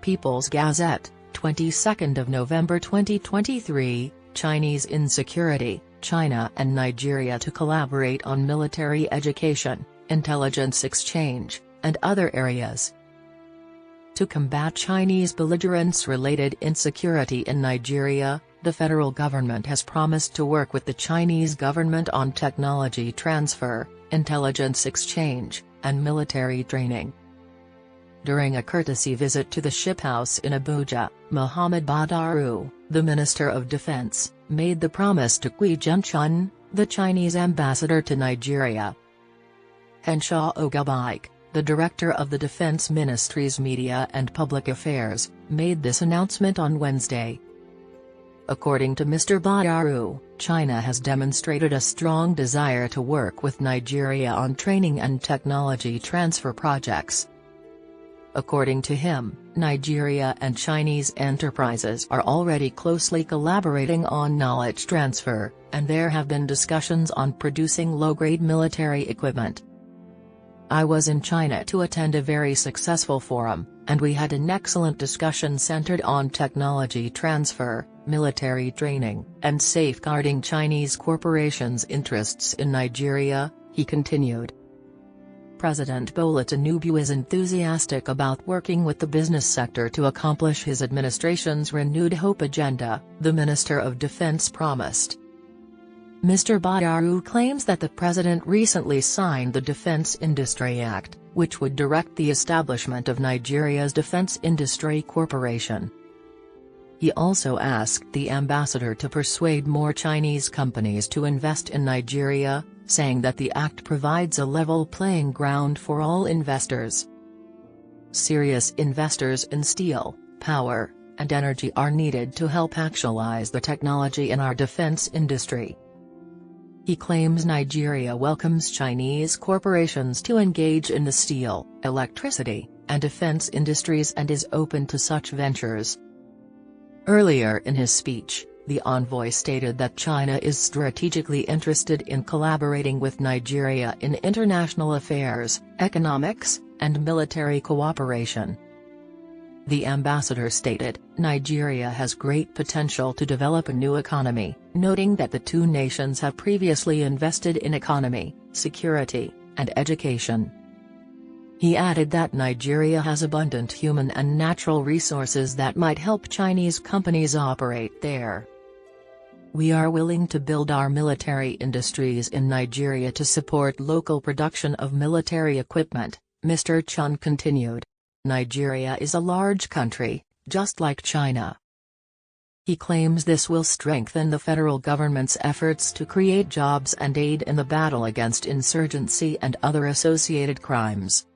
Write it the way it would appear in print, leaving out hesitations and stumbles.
People's Gazette, 22nd of November 2023, Chinese Insecurity, China and Nigeria to collaborate on military education, intelligence exchange, and other areas. To combat Chinese belligerence-related insecurity in Nigeria, the federal government has promised to work with the Chinese government on technology transfer, intelligence exchange, and military training. During a courtesy visit to the ship house in Abuja, Mohammed Badaru, the Minister of Defense, made the promise to Cui Jian Chun, the Chinese ambassador to Nigeria. Henshaw Ogubike, the director of the Defense Ministry's Media and Public Affairs, made this announcement on Wednesday. According to Mr. Badaru, China has demonstrated a strong desire to work with Nigeria on training and technology transfer projects. According to him, Nigeria and Chinese enterprises are already closely collaborating on knowledge transfer, and there have been discussions on producing low-grade military equipment. I was in China to attend a very successful forum, and we had an excellent discussion centered on technology transfer, military training, and safeguarding Chinese corporations' interests in Nigeria, he continued. President Bola Tinubu is enthusiastic about working with the business sector to accomplish his administration's renewed hope agenda, the Minister of Defense promised. Mr. Badaru claims that the president recently signed the Defense Industry Act, which would direct the establishment of Nigeria's Defense Industry Corporation. He also asked the ambassador to persuade more Chinese companies to invest in Nigeria, saying that the act provides a level playing ground for all investors. Serious investors in steel, power, and energy are needed to help actualize the technology in our defense industry. He claims Nigeria welcomes Chinese corporations to engage in the steel, electricity, and defense industries and is open to such ventures. Earlier in his speech, the envoy stated that China is strategically interested in collaborating with Nigeria in international affairs, economics, and military cooperation. The ambassador stated, Nigeria has great potential to develop a new economy, noting that the two nations have previously invested in economy, security, and education. He added that Nigeria has abundant human and natural resources that might help Chinese companies operate there. We are willing to build our military industries in Nigeria to support local production of military equipment, Mr. Chun continued. Nigeria is a large country, just like China. He claims this will strengthen the federal government's efforts to create jobs and aid in the battle against insurgency and other associated crimes.